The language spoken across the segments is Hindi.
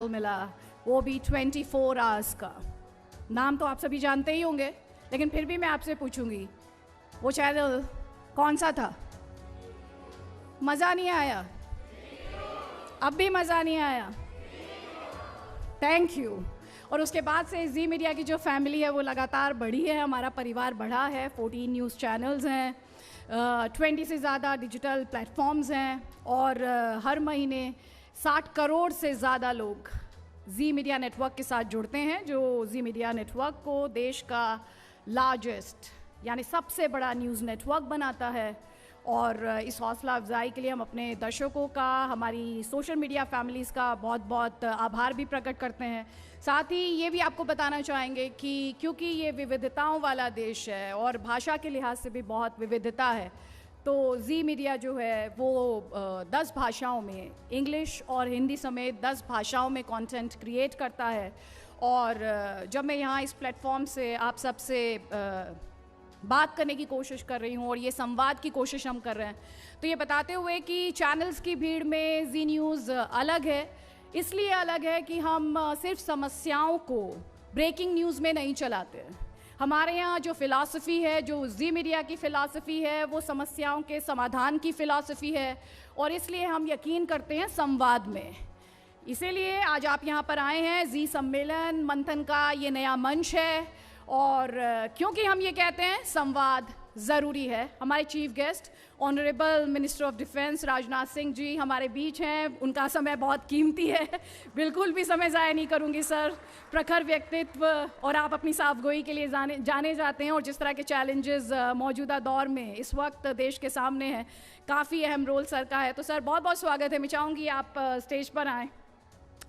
मिला, वो भी 24 आवर्स का। नाम तो आप सभी जानते ही होंगे, लेकिन फिर भी मैं आपसे पूछूंगी, वो चैनल कौन सा था? मज़ा नहीं आया? अब भी मज़ा नहीं आया? Thank you. और उसके बाद से जी मीडिया की जो फैमिली है वो लगातार बढ़ी है, हमारा परिवार बढ़ा है। 14 न्यूज़ चैनल्स हैं, 20 से ज़्यादा डिजिटल प्लेटफॉर्म्स हैं और हर महीने 60 करोड़ से ज़्यादा लोग जी मीडिया नेटवर्क के साथ जुड़ते हैं, जो जी मीडिया नेटवर्क को देश का लार्जेस्ट यानी सबसे बड़ा न्यूज़ नेटवर्क बनाता है। और इस हौसला अफजाई के लिए हम अपने दर्शकों का, हमारी सोशल मीडिया फैमिलीज़ का बहुत बहुत आभार भी प्रकट करते हैं। साथ ही ये भी आपको बताना चाहेंगे कि क्योंकि ये विविधताओं वाला देश है और भाषा के लिहाज से भी बहुत विविधता है, तो जी मीडिया जो है वो 10 भाषाओं में, इंग्लिश और हिंदी समेत 10 भाषाओं में कंटेंट क्रिएट करता है। और जब मैं यहाँ इस प्लेटफॉर्म से आप सबसे बात करने की कोशिश कर रही हूँ और ये संवाद की कोशिश हम कर रहे हैं, तो ये बताते हुए कि चैनल्स की भीड़ में जी न्यूज़ अलग है। इसलिए अलग है कि हम सिर्फ समस्याओं को ब्रेकिंग न्यूज़ में नहीं चलाते। हमारे यहाँ जो फ़िलासफ़ी है, जो जी मीडिया की फ़िलासफ़ी है, वो समस्याओं के समाधान की फ़िलासफ़ी है और इसलिए हम यकीन करते हैं संवाद में। इसीलिए आज आप यहाँ पर आए हैं। जी सम्मेलन मंथन का ये नया मंच है और क्योंकि हम ये कहते हैं संवाद ज़रूरी है। हमारे chief guest honourable minister of defence Rajnath Singh ji हमारे बीच हैं। उनका समय बहुत कीमती है, बिल्कुल भी समय ज़ाया नहीं करूंगी सर। प्रखर व्यक्तित्व और आप अपनी साफगोई के लिए जाने जाते हैं और जिस तरह के चैलेंजेस मौजूदा दौर में इस वक्त देश के सामने हैं, काफ़ी अहम रोल सर का है। तो सर बहुत बहुत स्वागत है। मैं चाहूँगी आप स्टेज पर आएँ।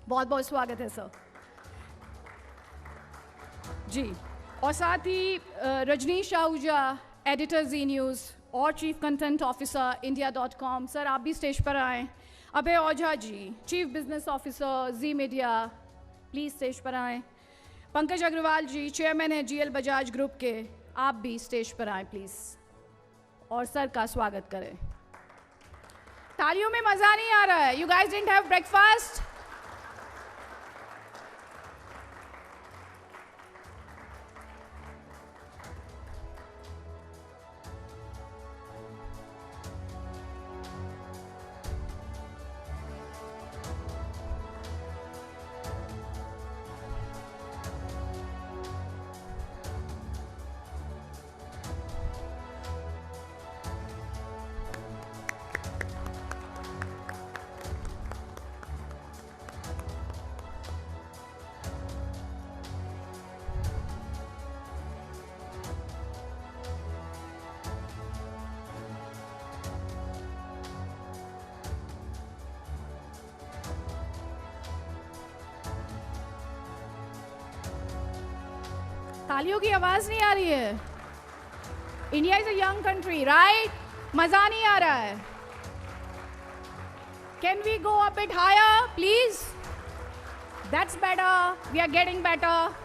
बहुत बहुत स्वागत है सर जी। और साथ ही रजनीश आहूजा, एडिटर जी न्यूज़ और chief content officer India dot com, sir आप भी स्टेज पर आएँ। Abhay Ojha ji, chief business officer Zee media, please stage पर आएँ। पंकज अग्रवाल जी, चेयरमैन है GL बजाज ग्रुप के, आप भी स्टेज पर आएँ प्लीज़ और सर का स्वागत करें। तालियों में मज़ा नहीं आ रहा है? You guys didn't have breakfast? तालियों की आवाज नहीं आ रही है। India is a young country, right? मजा नहीं आ रहा है। Can we go a bit higher please? That's better, we are getting better.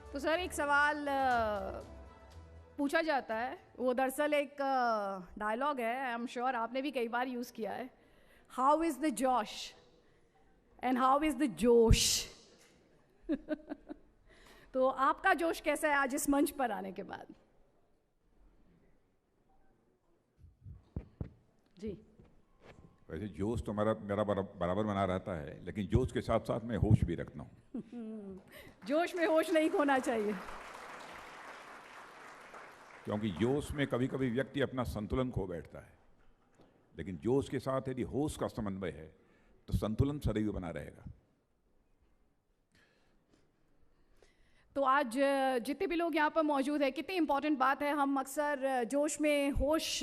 तो सर एक सवाल पूछा जाता है, वो दरअसल एक डायलॉग है, आई एम श्योर आपने भी कई बार यूज़ किया है। हाउ इज़ द जोश एंड हाउ इज़ द जोश? तो आपका जोश कैसा है आज इस मंच पर आने के बाद? जी। वैसे जोश तो मेरा बराबर बना रहता है, लेकिन जोश के साथ साथ मैं होश भी रखता हूँ। जोश में होश नहीं खोना चाहिए, क्योंकि जोश में कभी कभी व्यक्ति अपना संतुलन खो बैठता है, लेकिन जोश के साथ यदि होश का समन्वय है तो संतुलन सदैव बना रहेगा। तो आज जितने भी लोग यहाँ पर मौजूद हैं, कितनी इम्पॉर्टेंट बात है। हम अक्सर जोश में होश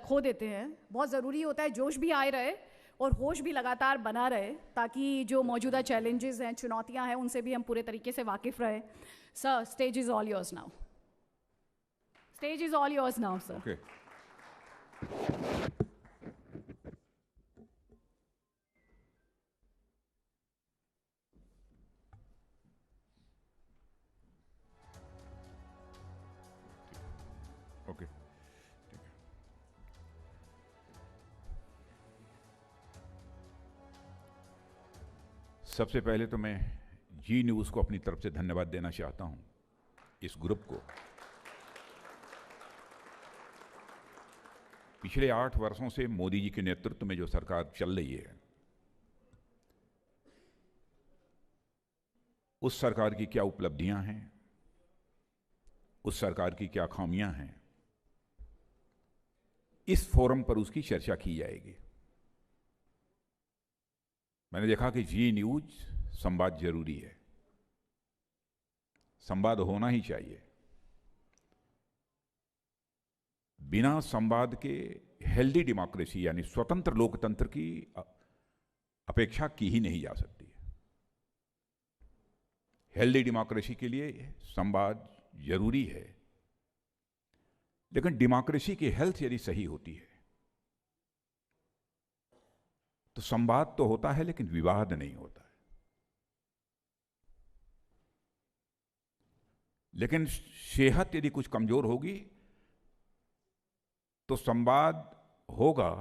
खो देते हैं। बहुत ज़रूरी होता है जोश भी आए रहे और होश भी लगातार बना रहे, ताकि जो मौजूदा चैलेंजेस हैं, चुनौतियाँ हैं, उनसे भी हम पूरे तरीके से वाकिफ़ रहे। Sir, stage is all yours now. Stage is all yours now, sir. Okay. सबसे पहले तो मैं जी न्यूज़ को अपनी तरफ से धन्यवाद देना चाहता हूं, इस ग्रुप को। पिछले 8 वर्षों से मोदी जी के नेतृत्व में जो सरकार चल रही है, उस सरकार की क्या उपलब्धियां हैं, उस सरकार की क्या खामियां हैं, इस फोरम पर उसकी चर्चा की जाएगी। मैंने देखा कि जी न्यूज़ संवाद जरूरी है, संवाद होना ही चाहिए। बिना संवाद के हेल्दी डेमोक्रेसी यानी स्वतंत्र लोकतंत्र की अपेक्षा की ही नहीं जा सकती। हेल्दी डेमोक्रेसी के लिए संवाद जरूरी है, लेकिन डेमोक्रेसी की हेल्थ यदि सही होती है तो संवाद तो होता है लेकिन विवाद नहीं होता है। लेकिन सेहत यदि कुछ कमजोर होगी तो संवाद होगा,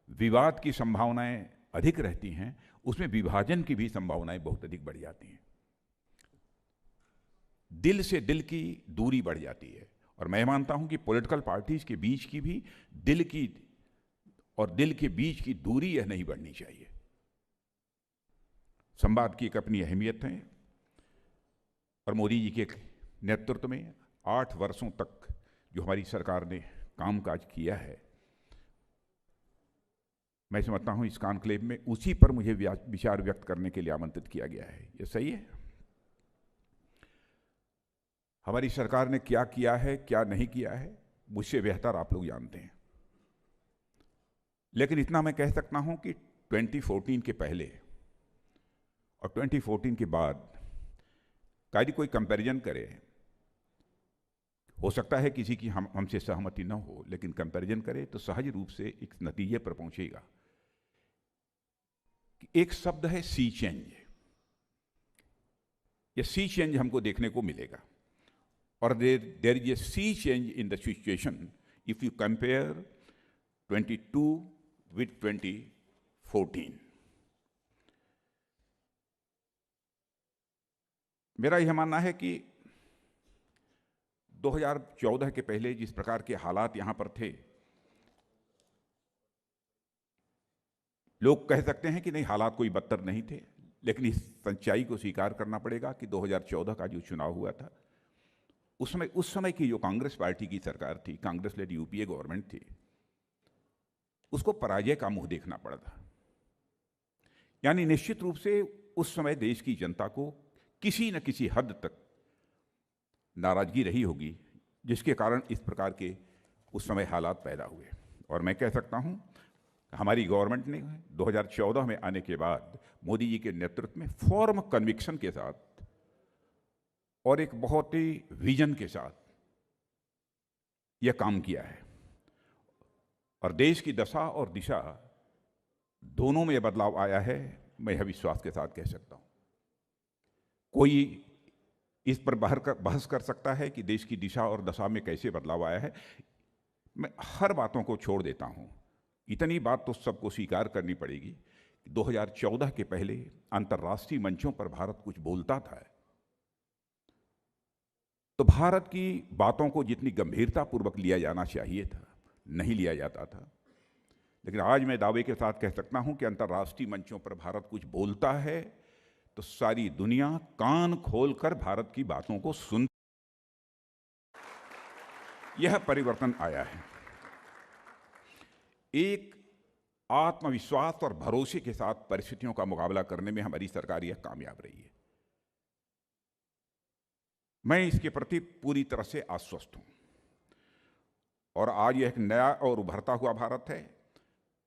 विवाद की संभावनाएं अधिक रहती हैं, उसमें विभाजन की भी संभावनाएं बहुत अधिक बढ़ जाती हैं, दिल से दिल की दूरी बढ़ जाती है। और मैं मानता हूं कि पॉलिटिकल पार्टीज के बीच की भी दिल की और दिल के बीच की दूरी यह नहीं बढ़नी चाहिए। संवाद की एक अपनी अहमियत है और मोदी जी के नेतृत्व में 8 वर्षों तक जो हमारी सरकार ने कामकाज किया है, मैं समझता हूं इस कॉन्क्लेव में उसी पर मुझे विचार व्यक्त करने के लिए आमंत्रित किया गया है। यह सही है। हमारी सरकार ने क्या किया है, क्या नहीं किया है, मुझसे बेहतर आप लोग जानते हैं। लेकिन इतना मैं कह सकता हूं कि 2014 के पहले और 2014 के बाद का यदि कोई कंपैरिजन करे, हो सकता है किसी की हमसे सहमति न हो, लेकिन कंपैरिजन करे तो सहज रूप से एक नतीजे पर पहुंचेगा कि एक शब्द है सी चेंज। यह सी चेंज हमको देखने को मिलेगा और there is a sea change in the situation if you compare 22 with 2014। मेरा यह मानना है कि 2014 के पहले जिस प्रकार के हालात यहां पर थे, लोग कह सकते हैं कि नहीं हालात कोई बदतर नहीं थे, लेकिन इस सच्चाई को स्वीकार करना पड़ेगा कि 2014 का जो चुनाव हुआ था, उस समय की जो कांग्रेस पार्टी की सरकार थी, कांग्रेस लेड यूपीए गवर्नमेंट थी, उसको पराजय का मुंह देखना पड़ा था। यानी निश्चित रूप से उस समय देश की जनता को किसी न किसी हद तक नाराजगी रही होगी, जिसके कारण इस प्रकार के उस समय हालात पैदा हुए। और मैं कह सकता हूं हमारी गवर्नमेंट ने 2014 में आने के बाद मोदी जी के नेतृत्व में फॉर्म कन्विक्शन के साथ और एक बहुत ही विजन के साथ यह काम किया है और देश की दशा और दिशा दोनों में बदलाव आया है। मैं यह विश्वास के साथ कह सकता हूं। कोई इस पर बहस कर सकता है कि देश की दिशा और दशा में कैसे बदलाव आया है। मैं हर बातों को छोड़ देता हूं। इतनी बात तो सबको स्वीकार करनी पड़ेगी कि 2014 के पहले अंतर्राष्ट्रीय मंचों पर भारत कुछ बोलता था तो भारत की बातों को जितनी गंभीरतापूर्वक लिया जाना चाहिए था, नहीं लिया जाता था। लेकिन आज मैं दावे के साथ कह सकता हूं कि अंतर्राष्ट्रीय मंचों पर भारत कुछ बोलता है तो सारी दुनिया कान खोलकर भारत की बातों को सुन। यह परिवर्तन आया है। एक आत्मविश्वास और भरोसे के साथ परिस्थितियों का मुकाबला करने में हमारी सरकार यह कामयाब रही है। मैं इसके प्रति पूरी तरह से आश्वस्त हूं और आज यह एक नया और उभरता हुआ भारत है,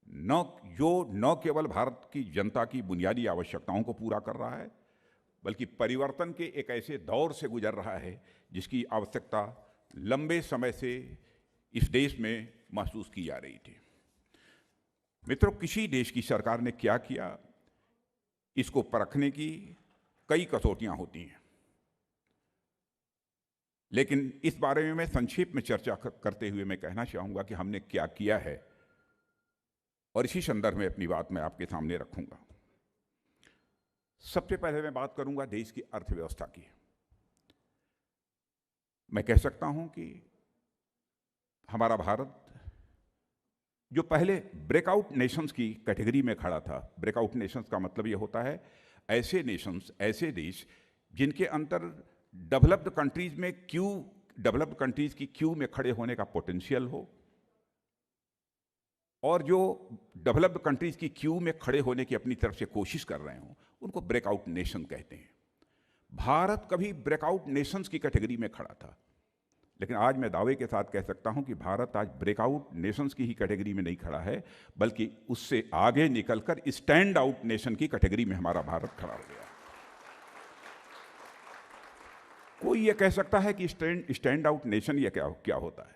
न केवल भारत की जनता की बुनियादी आवश्यकताओं को पूरा कर रहा है, बल्कि परिवर्तन के एक ऐसे दौर से गुजर रहा है जिसकी आवश्यकता लंबे समय से इस देश में महसूस की जा रही थी। मित्रों, किसी देश की सरकार ने क्या किया, इसको परखने की कई कसौटियां होती हैं, लेकिन इस बारे में मैं संक्षेप में चर्चा करते हुए मैं कहना चाहूंगा कि हमने क्या किया है और इसी संदर्भ में अपनी बात मैं आपके सामने रखूंगा। सबसे पहले मैं बात करूंगा देश की अर्थव्यवस्था की। मैं कह सकता हूं कि हमारा भारत जो पहले ब्रेकआउट नेशंस की कैटेगरी में खड़ा था, ब्रेकआउट नेशंस का मतलब ये होता है ऐसे नेशंस, ऐसे देश जिनके अंदर डेवलप्ड कंट्रीज की क्यू में खड़े होने का पोटेंशियल हो, और जो डेवलप्ड कंट्रीज की क्यू में खड़े होने की अपनी तरफ से कोशिश कर रहे हों, उनको ब्रेकआउट नेशन कहते हैं। भारत कभी ब्रेकआउट नेशंस की कैटेगरी में खड़ा था, लेकिन आज मैं दावे के साथ कह सकता हूं कि भारत आज ब्रेकआउट नेशंस की ही कैटेगरी में नहीं खड़ा है, बल्कि उससे आगे निकलकर स्टैंड आउट नेशन की कैटेगरी में हमारा भारत खड़ा हो गया। कोई ये कह सकता है कि स्टैंड आउट नेशन ये क्या होता है?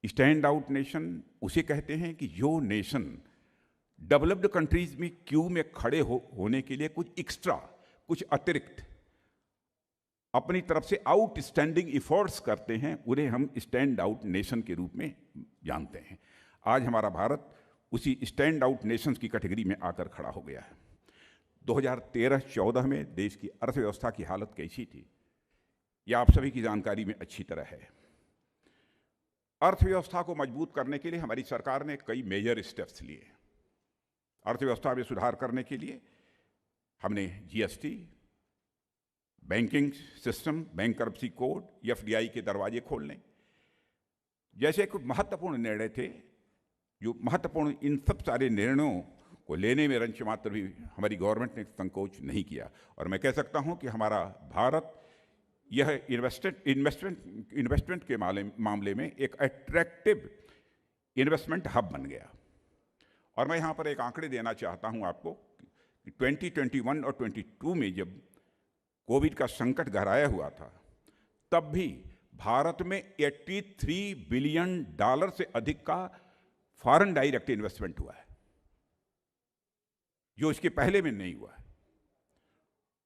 स्टैंड आउट नेशन उसे कहते हैं कि जो नेशन डेवलप्ड कंट्रीज में क्यू में खड़े होने के लिए कुछ एक्स्ट्रा, कुछ अतिरिक्त अपनी तरफ से आउटस्टैंडिंग एफर्ट्स करते हैं, उन्हें हम स्टैंड आउट नेशन के रूप में जानते हैं। आज हमारा भारत उसी स्टैंड आउट नेशंस की कैटेगरी में आकर खड़ा हो गया है। 2013-14 में देश की अर्थव्यवस्था की हालत कैसी थी, यह आप सभी की जानकारी में अच्छी तरह है। अर्थव्यवस्था को मजबूत करने के लिए हमारी सरकार ने कई मेजर स्टेप्स लिए। अर्थव्यवस्था में सुधार करने के लिए हमने GST, banking system, bankruptcy code, FDI के दरवाजे खोलने जैसे कुछ महत्वपूर्ण निर्णय थे। जो महत्वपूर्ण, इन सब सारे निर्णयों को लेने में रंच मात्र भी हमारी गवर्नमेंट ने संकोच नहीं किया, और मैं कह सकता हूं कि हमारा भारत यह इन्वेस्टमेंट के मामले में एक अट्रैक्टिव इन्वेस्टमेंट हब बन गया। और मैं यहाँ पर एक आंकड़े देना चाहता हूँ आपको कि 2021 और 22 में जब कोविड का संकट गहराया हुआ था, तब भी भारत में $83 बिलियन से अधिक का फॉरेन डायरेक्ट इन्वेस्टमेंट हुआ है, जो इसके पहले में नहीं हुआ है।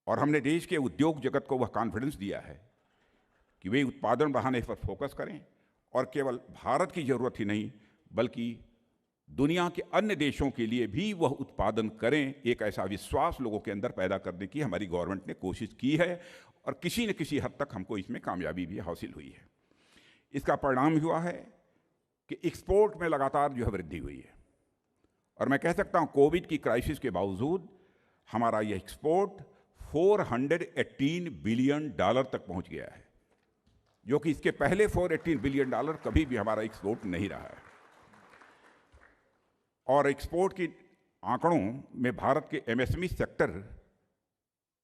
और हमने देश के उद्योग जगत को वह कॉन्फिडेंस दिया है कि वे उत्पादन बढ़ाने पर फोकस करें, और केवल भारत की जरूरत ही नहीं बल्कि दुनिया के अन्य देशों के लिए भी वह उत्पादन करें। एक ऐसा विश्वास लोगों के अंदर पैदा करने की हमारी गवर्नमेंट ने कोशिश की है, और किसी न किसी हद तक हमको इसमें कामयाबी भी हासिल हुई है। इसका परिणाम हुआ है कि एक्सपोर्ट में लगातार जो है वृद्धि हुई है, और मैं कह सकता हूं कोविड की क्राइसिस के बावजूद हमारा यह एक्सपोर्ट $418 बिलियन तक पहुंच गया है, जो कि इसके पहले $418 बिलियन कभी भी हमारा एक्सपोर्ट नहीं रहा है। और एक्सपोर्ट के आंकड़ों में भारत के एमएसएमई सेक्टर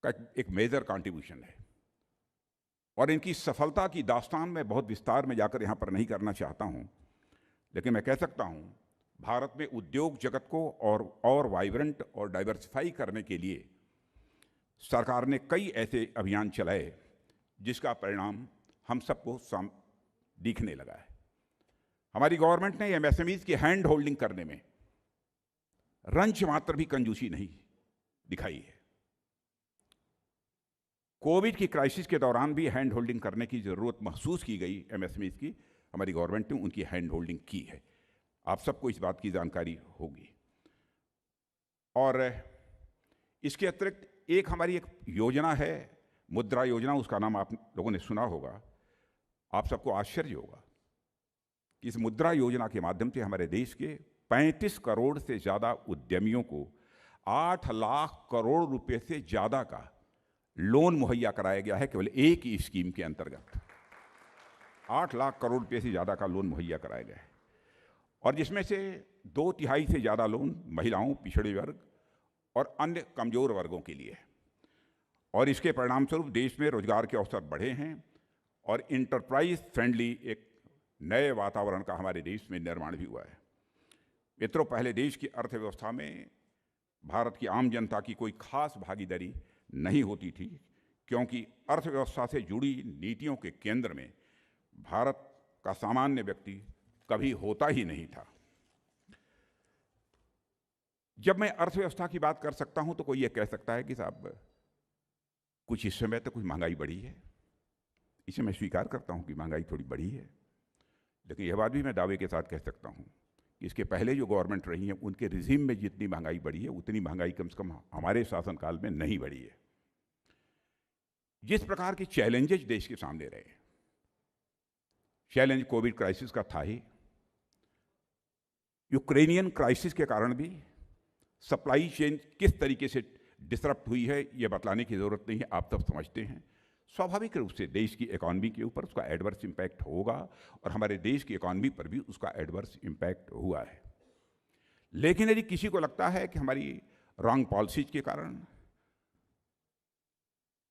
का एक मेजर कंट्रीब्यूशन है, और इनकी सफलता की दास्तान में बहुत विस्तार में जाकर यहां पर नहीं करना चाहता हूं, लेकिन मैं कह सकता हूं भारत में उद्योग जगत को और वाइब्रेंट और डाइवर्सिफाई करने के लिए सरकार ने कई ऐसे अभियान चलाए जिसका परिणाम हम सबको दिखने लगा है। हमारी गवर्नमेंट ने एमएसएमईज की हैंड होल्डिंग करने में रंच मात्र भी कंजूसी नहीं दिखाई है। कोविड की क्राइसिस के दौरान भी हैंड होल्डिंग करने की जरूरत महसूस की गई एमएसएमईज की, हमारी गवर्नमेंट ने उनकी हैंड होल्डिंग की है। आप सबको इस बात की जानकारी होगी। और इसके अतिरिक्त एक हमारी एक योजना है, मुद्रा योजना, उसका नाम आप लोगों ने सुना होगा। आप सबको आश्चर्य होगा कि इस मुद्रा योजना के माध्यम से हमारे देश के 35 करोड़ से ज़्यादा उद्यमियों को 8 लाख करोड़ रुपए से ज़्यादा का लोन मुहैया कराया गया है। केवल एक ही स्कीम के अंतर्गत 8 लाख करोड़ रुपए से ज़्यादा का लोन मुहैया कराया गया है, और जिसमें से 2/3 से ज़्यादा लोन महिलाओं, पिछड़े वर्ग और अन्य कमजोर वर्गों के लिए है। और इसके परिणाम स्वरूप देश में रोजगार के अवसर बढ़े हैं, और इंटरप्राइज फ्रेंडली एक नए वातावरण का हमारे देश में निर्माण भी हुआ है। मित्रों, पहले देश की अर्थव्यवस्था में भारत की आम जनता की कोई खास भागीदारी नहीं होती थी, क्योंकि अर्थव्यवस्था से जुड़ी नीतियों के केंद्र में भारत का सामान्य व्यक्ति कभी होता ही नहीं था। जब मैं अर्थव्यवस्था की बात कर सकता हूं तो कोई ये कह सकता है कि साहब कुछ इस समय तो कुछ महंगाई बढ़ी है। इसे मैं स्वीकार करता हूं कि महंगाई थोड़ी बढ़ी है, लेकिन यह बात भी मैं दावे के साथ कह सकता हूं कि इसके पहले जो गवर्नमेंट रही है उनके रिजीम में जितनी महंगाई बढ़ी है उतनी महंगाई कम से कम हमारे शासनकाल में नहीं बढ़ी है। जिस प्रकार के चैलेंजेस देश के सामने रहे, चैलेंज कोविड क्राइसिस का था ही, यूक्रेनियन क्राइसिस के कारण भी सप्लाई चेन किस तरीके से डिसरप्ट हुई है ये बतलाने की ज़रूरत नहीं है, आप सब समझते हैं। स्वाभाविक रूप से देश की इकॉनमी के ऊपर उसका एडवर्स इम्पैक्ट होगा और हमारे देश की इकॉनमी पर भी उसका एडवर्स इम्पैक्ट हुआ है। लेकिन यदि किसी को लगता है कि हमारी रॉन्ग पॉलिसीज के कारण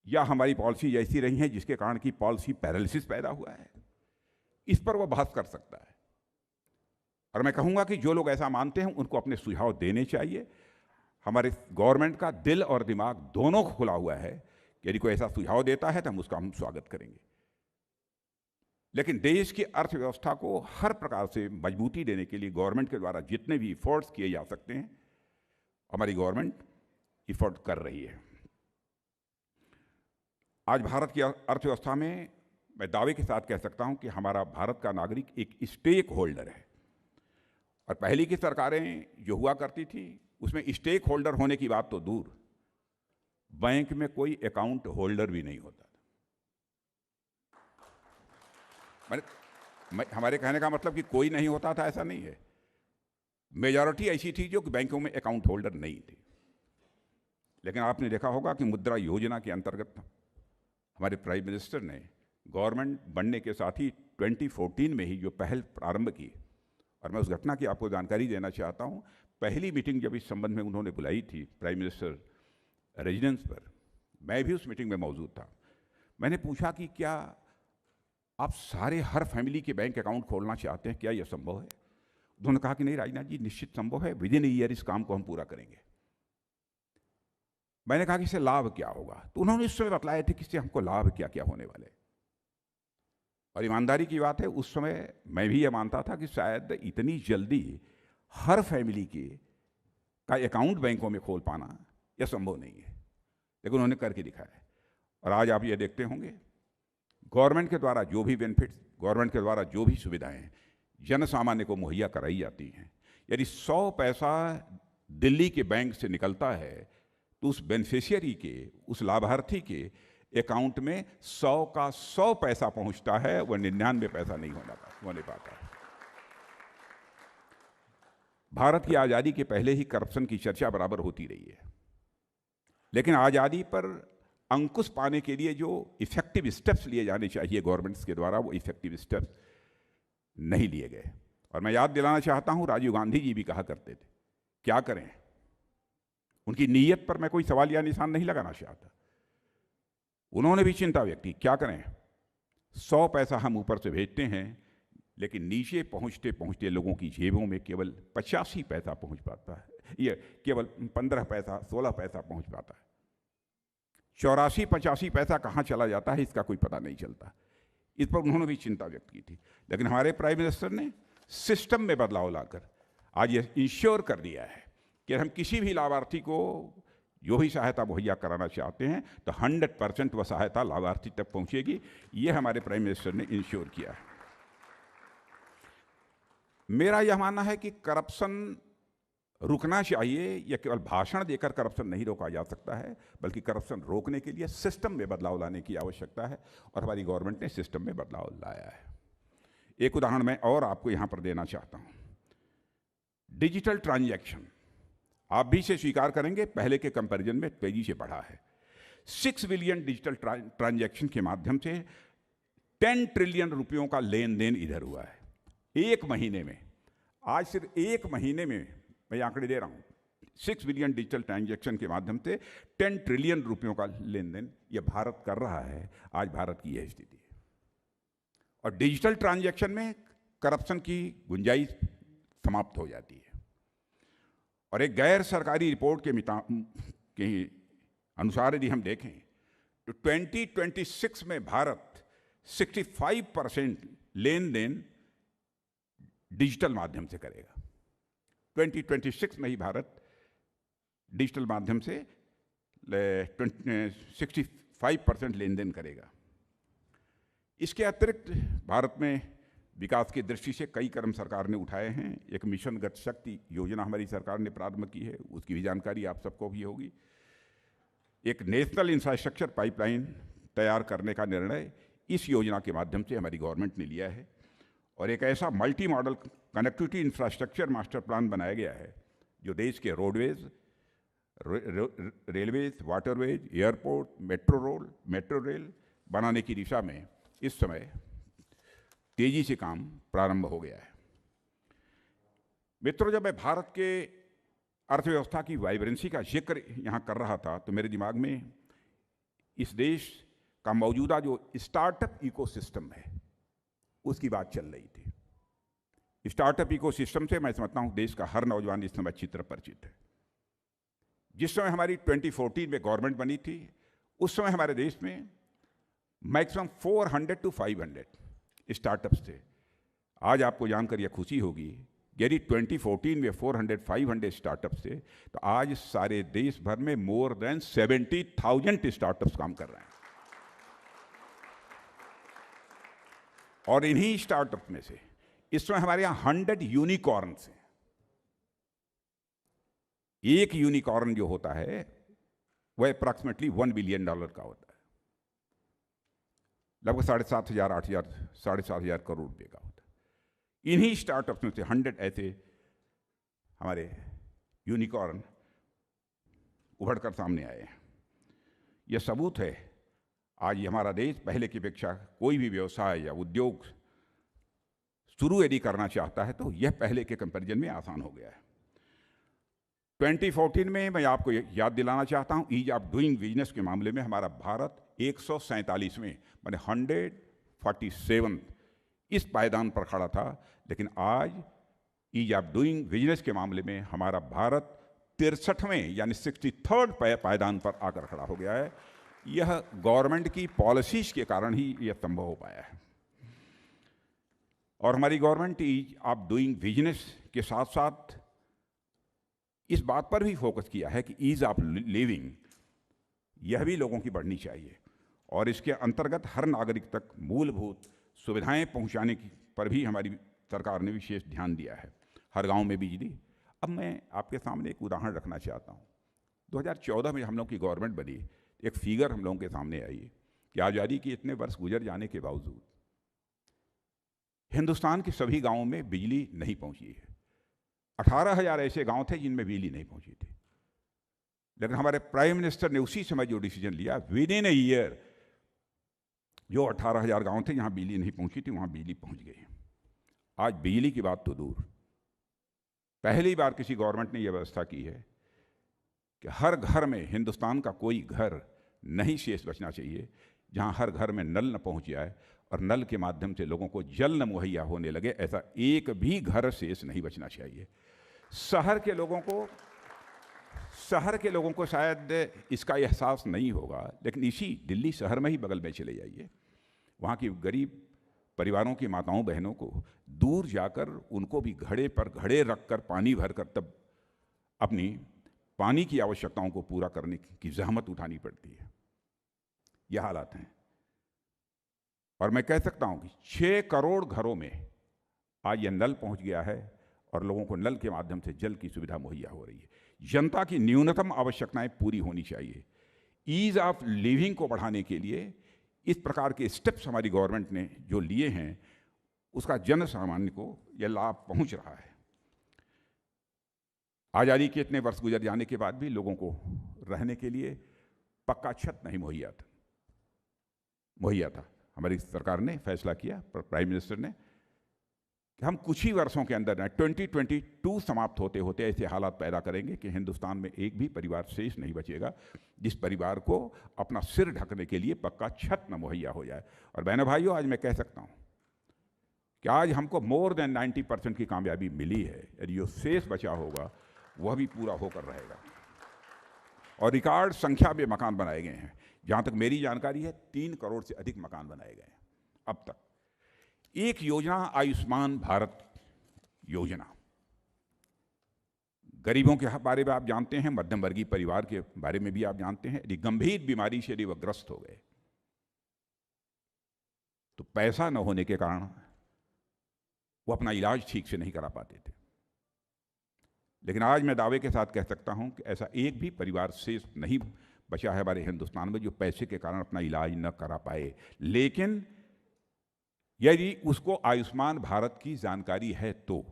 या हमारी पॉलिसी ऐसी रही है जिसके कारण की पॉलिसी पैरालिसिस पैदा हुआ है, इस पर वो बहस कर सकता है। और मैं कहूँगा कि जो लोग ऐसा मानते हैं उनको अपने सुझाव देने चाहिए। हमारे गवर्नमेंट का दिल और दिमाग दोनों खुला हुआ है कि यदि कोई ऐसा सुझाव देता है तो हम स्वागत करेंगे। लेकिन देश की अर्थव्यवस्था को हर प्रकार से मजबूती देने के लिए गवर्नमेंट के द्वारा जितने भी इफर्ट्स किए जा सकते हैं, हमारी गवर्नमेंट इफर्ट कर रही है। आज भारत की अर्थव्यवस्था में मैं दावे के साथ कह सकता हूं कि हमारा भारत का नागरिक एक स्टेक होल्डर है। और पहले की सरकारें जो हुआ करती थी उसमें स्टेक होल्डर होने की बात तो दूर, बैंक में कोई अकाउंट होल्डर भी नहीं होता था। हमारे कहने का मतलब कि कोई नहीं होता था ऐसा नहीं है, मेजॉरिटी ऐसी थी जो कि बैंकों में अकाउंट होल्डर नहीं थी। लेकिन आपने देखा होगा कि मुद्रा योजना के अंतर्गत हमारे प्राइम मिनिस्टर ने गवर्नमेंट बनने के साथ ही 2014 में ही जो पहल प्रारंभ की, और मैं उस घटना की आपको जानकारी देना चाहता हूँ। पहली मीटिंग जब इस संबंध में उन्होंने बुलाई थी प्राइम मिनिस्टर रेजिडेंस पर, मैं भी उस मीटिंग में मौजूद था। मैंने पूछा कि क्या आप सारे हर फैमिली के बैंक अकाउंट खोलना चाहते हैं, क्या यह संभव है? उन्होंने कहा कि नहीं राजनाथ जी, निश्चित संभव है, विद इन ईयर इस काम को हम पूरा करेंगे। मैंने कहा कि इससे लाभ क्या होगा, तो उन्होंने इस समय बतलाया थे कि इससे हमको लाभ क्या क्या होने वाले। और ईमानदारी की बात है, उस समय मैं भी ये मानता था कि शायद इतनी जल्दी हर फैमिली का अकाउंट बैंकों में खोल पाना यह संभव नहीं है, लेकिन उन्होंने करके दिखाया। और आज आप ये देखते होंगे गवर्नमेंट के द्वारा जो भी बेनिफिट्स, गवर्नमेंट के द्वारा जो भी सुविधाएं जन सामान्य को मुहैया कराई जाती हैं, यदि 100 पैसा दिल्ली के बैंक से निकलता है तो उस बेनिफिशियरी के, उस लाभार्थी के अकाउंट में 100 का 100 पैसा पहुंचता है, वह 99 पैसा नहीं होने पाता है। भारत की आज़ादी के पहले ही करप्शन की चर्चा बराबर होती रही है, लेकिन आज़ादी पर अंकुश पाने के लिए जो इफेक्टिव स्टेप्स लिए जाने चाहिए गवर्नमेंट्स के द्वारा, वो इफेक्टिव स्टेप्स नहीं लिए गए। और मैं याद दिलाना चाहता हूं, राजीव गांधी जी भी कहा करते थे, क्या करें। उनकी नीयत पर मैं कोई सवाल या निशान नहीं लगाना चाहता। उन्होंने भी चिंता व्यक्त की, क्या करें, 100 पैसा हम ऊपर से भेजते हैं लेकिन नीचे पहुंचते पहुंचते लोगों की जेबों में केवल 85 पैसा पहुंच पाता है, ये केवल 15 पैसा 16 पैसा पहुंच पाता है। 84-85 पैसा कहाँ चला जाता है इसका कोई पता नहीं चलता। इस पर उन्होंने भी चिंता व्यक्त की थी। लेकिन हमारे प्राइम मिनिस्टर ने सिस्टम में बदलाव लाकर आज ये इंश्योर कर दिया है कि हम किसी भी लाभार्थी को जो भी सहायता मुहैया कराना चाहते हैं तो 100% वह सहायता लाभार्थी तक पहुंचेगी। ये हमारे प्राइम मिनिस्टर ने इंश्योर किया है। मेरा यह मानना है कि करप्शन रुकना चाहिए। यह केवल भाषण देकर करप्शन नहीं रोका जा सकता है, बल्कि करप्शन रोकने के लिए सिस्टम में बदलाव लाने की आवश्यकता है, और हमारी गवर्नमेंट ने सिस्टम में बदलाव लाया है। एक उदाहरण मैं और आपको यहां पर देना चाहता हूं। डिजिटल ट्रांजैक्शन, आप भी इसे स्वीकार करेंगे, पहले के कंपैरिजन में तेजी से बढ़ा है। 6 बिलियन डिजिटल ट्रांजैक्शन के माध्यम से 10 ट्रिलियन रुपयों का लेन देन इधर हुआ है एक महीने में। आज सिर्फ एक महीने में मैं आंकड़े दे रहा हूं, 6 बिलियन डिजिटल ट्रांजैक्शन के माध्यम से 10 ट्रिलियन रुपयों का लेन देन यह भारत कर रहा है। आज भारत की यह स्थिति है। और डिजिटल ट्रांजैक्शन में करप्शन की गुंजाइश समाप्त हो जाती है। और एक गैर सरकारी रिपोर्ट के अनुसार यदि हम देखें तो 2026 में भारत 65% लेन देन डिजिटल माध्यम से करेगा। 2026 में ही भारत डिजिटल माध्यम से 65% लेन देन करेगा। इसके अतिरिक्त भारत में विकास की दृष्टि से कई कदम सरकार ने उठाए हैं। एक मिशन गति शक्ति योजना हमारी सरकार ने प्रारंभ की है, उसकी भी जानकारी आप सबको भी होगी। एक नेशनल इंफ्रास्ट्रक्चर पाइपलाइन तैयार करने का निर्णय इस योजना के माध्यम से हमारी गवर्नमेंट ने लिया है, और एक ऐसा multi modal connectivity infrastructure master plan बनाया गया है जो देश के roadways, railways, waterways, airport, metro rail बनाने की दिशा में इस समय तेजी से काम प्रारंभ हो गया है। मित्रों, जब मैं भारत के अर्थव्यवस्था की वाइब्रेंसी का जिक्र यहाँ कर रहा था तो मेरे दिमाग में इस देश का मौजूदा जो स्टार्टअप इकोसिस्टम है उसकी बात चल रही थी। स्टार्टअप इकोसिस्टम से मैं समझता हूँ देश का हर नौजवान इस समय अच्छी तरह परिचित है। जिस समय हमारी 2014 में गवर्नमेंट बनी थी उस समय हमारे देश में मैक्सिमम 400 to 500 स्टार्टअप्स थे। आज आपको जानकर यह खुशी होगी, यदि 2014 में 400-500 स्टार्टअप्स थे तो आज सारे देश भर में मोर देन 70,000 स्टार्टअप्स काम कर रहे हैं। और इन्हीं स्टार्टअप में से इस समय हमारे यहां 100 यूनिकॉर्न्स हैं। एक यूनिकॉर्न जो होता है वह अप्रॉक्सीमेटली $1 बिलियन का होता है, लगभग 7,500, 8,000, 7,500 करोड़ रुपए का होता है। इन्हीं स्टार्टअप्स में से 100 ऐसे हमारे यूनिकॉर्न उभरकर सामने आए हैं। यह सबूत है आज ये हमारा देश पहले की अपेक्षा कोई भी व्यवसाय या उद्योग शुरू यदि करना चाहता है तो यह पहले के कंपैरिजन में आसान हो गया है। 2014 में मैं आपको याद दिलाना चाहता हूं, ईज ऑफ डूइंग बिजनेस के मामले में हमारा भारत 147वें माने 147 इस पायदान पर खड़ा था, लेकिन आज ईज ऑफ डूइंग बिजनेस के मामले में हमारा भारत 63वें यानी 63rd पायदान पर आकर खड़ा हो गया है। यह गवर्नमेंट की पॉलिसीज के कारण ही यह संभव हो पाया है। और हमारी government ease of doing business के साथ साथ इस बात पर भी फोकस किया है कि ईज ऑफ लिविंग यह भी लोगों की बढ़नी चाहिए, और इसके अंतर्गत हर नागरिक तक मूलभूत सुविधाएं पहुंचाने की पर भी हमारी सरकार ने विशेष ध्यान दिया है। हर गांव में बिजली। अब मैं आपके सामने एक उदाहरण रखना चाहता हूं। 2014 में हम लोग की गवर्नमेंट बनी, एक फिगर हम लोगों के सामने आई कि आज़ादी के इतने वर्ष गुजर जाने के बावजूद हिंदुस्तान के सभी गांवों में बिजली नहीं पहुंची है। 18,000 ऐसे गांव थे जिनमें बिजली नहीं पहुंची थी, लेकिन हमारे प्राइम मिनिस्टर ने उसी समय जो डिसीजन लिया, विद इन ए ईयर जो 18,000 गांव थे जहां बिजली नहीं पहुंची थी वहां बिजली पहुंच गई। आज बिजली की बात तो दूर, पहली बार किसी गवर्नमेंट ने यह व्यवस्था की है कि हर घर में, हिंदुस्तान का कोई घर नहीं शेष बचना चाहिए जहां हर घर में नल न पहुंच जाए और नल के माध्यम से लोगों को जल न मुहैया होने लगे, ऐसा एक भी घर शेष नहीं बचना चाहिए। शहर के लोगों को शायद इसका एहसास नहीं होगा, लेकिन इसी दिल्ली शहर में ही बगल में चले जाइए, वहाँ की गरीब परिवारों की माताओं बहनों को दूर जाकर उनको भी घड़े पर घड़े रखकर पानी भरकर तब अपनी पानी की आवश्यकताओं को पूरा करने की जहमत उठानी पड़ती है। यह हालात हैं। और मैं कह सकता हूं कि 6 करोड़ घरों में आज यह नल पहुंच गया है और लोगों को नल के माध्यम से जल की सुविधा मुहैया हो रही है। जनता की न्यूनतम आवश्यकताएं पूरी होनी चाहिए। ईज ऑफ लिविंग को बढ़ाने के लिए इस प्रकार के स्टेप्स हमारी गवर्नमेंट ने जो लिए हैं उसका जन सामान्य को यह लाभ पहुंच रहा है। आज़ादी के इतने वर्ष गुजर जाने के बाद भी लोगों को रहने के लिए पक्का छत नहीं मुहैया था। हमारी सरकार ने फैसला किया, प्राइम मिनिस्टर ने, कि हम कुछ ही वर्षों के अंदर 2022 समाप्त होते होते ऐसे हालात पैदा करेंगे कि हिंदुस्तान में एक भी परिवार शेष नहीं बचेगा जिस परिवार को अपना सिर ढकने के लिए पक्का छत न मुहैया हो जाए। और बहनों भाइयों, आज मैं कह सकता हूं कि आज हमको मोर देन 90% की कामयाबी मिली है। यदि जो शेष बचा होगा वह भी पूरा होकर रहेगा। और रिकॉर्ड संख्या में मकान बनाए गए हैं। जहां तक मेरी जानकारी है 3 करोड़ से अधिक मकान बनाए गए हैं अब तक। एक योजना, आयुष्मान भारत योजना, गरीबों के बारे में आप जानते हैं, मध्यम वर्गीय परिवार के बारे में भी आप जानते हैं। यदि गंभीर बीमारी से यदि वह ग्रस्त हो गए तो पैसा न होने के कारण वो अपना इलाज ठीक से नहीं करा पाते थे। लेकिन आज मैं दावे के साथ कह सकता हूं कि ऐसा एक भी परिवार शेष नहीं बचा है हमारे हिंदुस्तान में जो पैसे के कारण अपना इलाज न करा पाए। लेकिन यदि उसको आयुष्मान भारत की जानकारी है तो,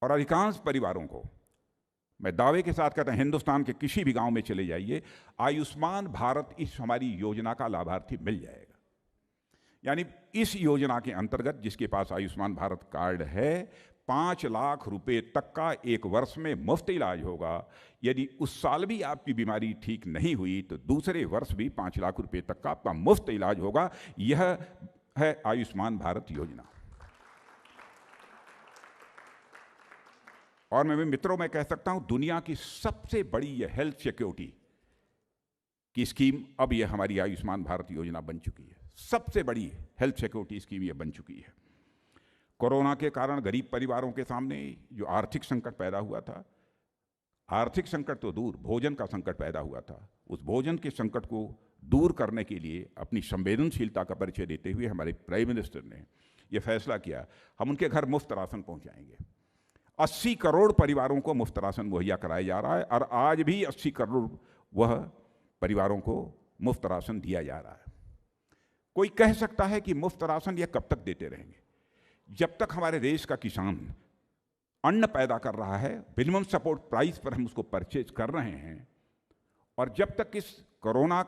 और अधिकांश परिवारों को मैं दावे के साथ कहता हूं, हिंदुस्तान के किसी भी गांव में चले जाइए, आयुष्मान भारत इस हमारी योजना का लाभार्थी मिल जाएगा। यानी इस योजना के अंतर्गत जिसके पास आयुष्मान भारत कार्ड है, 5 लाख रुपए तक का एक वर्ष में मुफ्त इलाज होगा। यदि उस साल भी आपकी बीमारी ठीक नहीं हुई तो दूसरे वर्ष भी 5 लाख रुपए तक का आपका मुफ्त इलाज होगा। यह है आयुष्मान भारत योजना। और मैं मित्रों में कह सकता हूं, दुनिया की सबसे बड़ी यह हेल्थ सिक्योरिटी की स्कीम अब यह हमारी आयुष्मान भारत योजना बन चुकी है। सबसे बड़ी हेल्थ सिक्योरिटी स्कीम यह बन चुकी है। कोरोना के कारण गरीब परिवारों के सामने जो आर्थिक संकट पैदा हुआ था, आर्थिक संकट तो दूर, भोजन का संकट पैदा हुआ था। उस भोजन के संकट को दूर करने के लिए अपनी संवेदनशीलता का परिचय देते हुए हमारे प्राइम मिनिस्टर ने यह फैसला किया, हम उनके घर मुफ्त राशन पहुंचाएंगे। 80 करोड़ परिवारों को मुफ्त राशन मुहैया कराया जा रहा है और आज भी 80 करोड़ वह परिवारों को मुफ्त राशन दिया जा रहा है। कोई कह सकता है कि मुफ्त राशन यह कब तक देते रहेंगे? जब तक हमारे देश का किसान अन्न पैदा कर रहा है, मिनिमम सपोर्ट प्राइस पर हम उसको परचेज कर रहे हैं, और जब तक इस कोरोना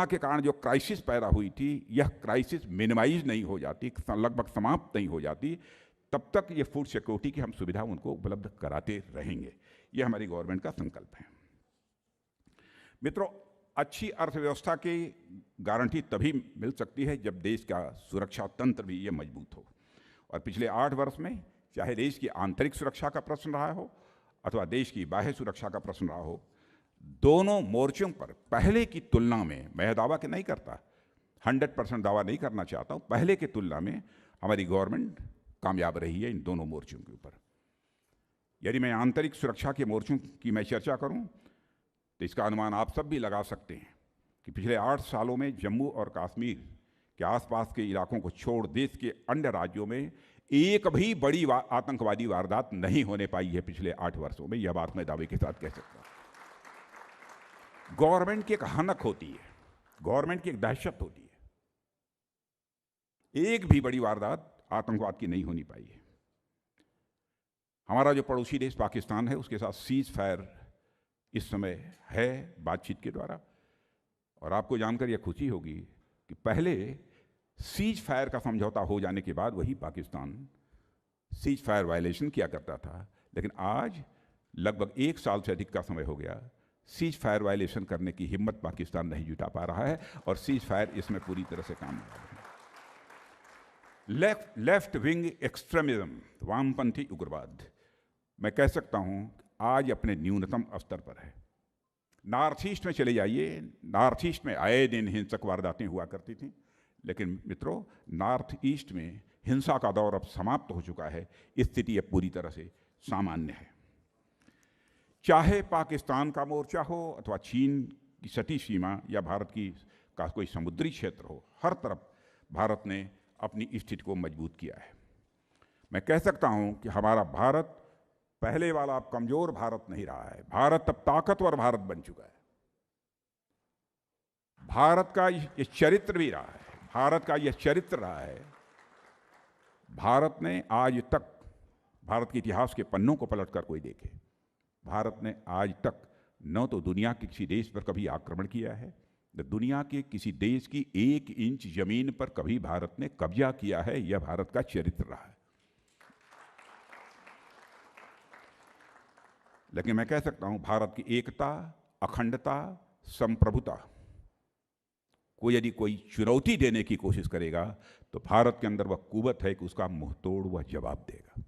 के कारण जो क्राइसिस पैदा हुई थी, यह क्राइसिस मिनिमाइज नहीं हो जाती, लगभग समाप्त नहीं हो जाती, तब तक ये फूड सिक्योरिटी की हम सुविधा उनको उपलब्ध कराते रहेंगे। ये हमारी गवर्नमेंट का संकल्प है। मित्रों, अच्छी अर्थव्यवस्था की गारंटी तभी मिल सकती है जब देश का सुरक्षा तंत्र भी ये मजबूत हो। और पिछले 8 वर्ष में चाहे देश की आंतरिक सुरक्षा का प्रश्न रहा हो अथवा देश की बाह्य सुरक्षा का प्रश्न रहा हो, दोनों मोर्चों पर पहले की तुलना में, मैं दावा कि नहीं करता, 100% दावा नहीं करना चाहता हूँ, पहले की तुलना में हमारी गवर्नमेंट कामयाब रही है इन दोनों मोर्चों के ऊपर। यदि मैं आंतरिक सुरक्षा के मोर्चों की मैं चर्चा करूं तो इसका अनुमान आप सब भी लगा सकते हैं कि पिछले 8 सालों में जम्मू और कश्मीर के आसपास के इलाकों को छोड़ देश के अन्य राज्यों में एक भी बड़ी आतंकवादी वारदात नहीं होने पाई है पिछले 8 वर्षों में। यह बात मैं दावे के साथ कह सकता हूं। गवर्नमेंट की एक हनक होती है, गवर्नमेंट की एक दहशत होती है, एक भी बड़ी वारदात आतंकवाद की नहीं होनी पाई है। हमारा जो पड़ोसी देश पाकिस्तान है, उसके साथ सीज फायर इस समय है बातचीत के द्वारा, और आपको जानकर यह खुशी होगी कि पहले सीज फायर का समझौता हो जाने के बाद वही पाकिस्तान सीज फायर वायलेशन किया करता था, लेकिन आज लगभग 1 साल से अधिक का समय हो गया, सीज फायर वायलेशन करने की हिम्मत पाकिस्तान नहीं जुटा पा रहा है, और सीज फायर इसमें पूरी तरह से काम कर रहा है। लेफ्ट विंग एक्सट्रीमिज्म, वामपंथी उग्रवाद, मैं कह सकता हूं आज अपने न्यूनतम स्तर पर है। नॉर्थ ईस्ट में चले जाइए, नॉर्थ ईस्ट में आए दिन हिंसक वारदातें हुआ करती थीं, लेकिन मित्रों नॉर्थ ईस्ट में हिंसा का दौर अब समाप्त हो चुका है। स्थिति अब पूरी तरह से सामान्य है। चाहे पाकिस्तान का मोर्चा हो अथवा चीन की सटी सीमा या भारत की का कोई समुद्री क्षेत्र हो, हर तरफ भारत ने अपनी स्थिति को मजबूत किया है। मैं कह सकता हूं कि हमारा भारत पहले वाला अब कमजोर भारत नहीं रहा है, भारत अब ताकतवर भारत बन चुका है। भारत का ये चरित्र भी रहा है, भारत का यह चरित्र रहा है। भारत ने आज तक, भारत के इतिहास के पन्नों को पलटकर कोई देखे, भारत ने आज तक न तो दुनिया के किसी देश पर कभी आक्रमण किया है, न दुनिया के किसी देश की 1 इंच जमीन पर कभी भारत ने कब्जा किया है। यह भारत का चरित्र रहा है। लेकिन मैं कह सकता हूं भारत की एकता, अखंडता, संप्रभुता को यदि कोई चुनौती देने की कोशिश करेगा तो भारत के अंदर वह कुवत है कि उसका मुंहतोड़ वह जवाब देगा।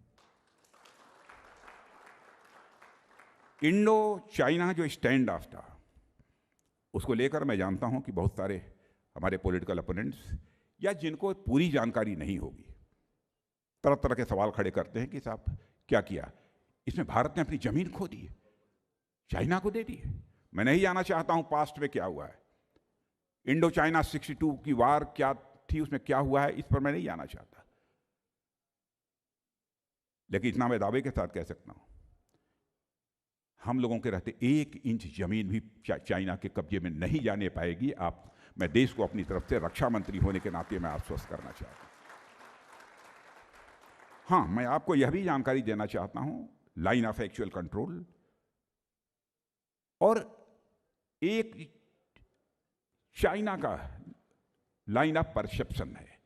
इंडो चाइना जो स्टैंड ऑफ था, उसको लेकर मैं जानता हूं कि बहुत सारे हमारे पॉलिटिकल अपोनेंट्स या जिनको पूरी जानकारी नहीं होगी, तरह तरह के सवाल खड़े करते हैं कि साहब क्या किया, इसमें भारत ने अपनी जमीन खो दी है, चाइना को दे दी है। मैं नहीं जाना चाहता हूं पास्ट में क्या हुआ है। इंडो चाइना 62 की वार क्या थी, उसमें क्या हुआ है, इस पर मैं नहीं जाना चाहता। लेकिन इतना मैं दावे के साथ कह सकता हूं, हम लोगों के रहते 1 इंच जमीन भी चाइना के कब्जे में नहीं जाने पाएगी। मैं देश को अपनी तरफ से रक्षा मंत्री होने के नाते मैं आश्वस्त करना चाहता हूं। हाँ, मैं आपको यह भी जानकारी देना चाहता हूं, लाइन ऑफ एक्चुअल कंट्रोल और एक चाइना का लाइन ऑफ परसेप्शन है,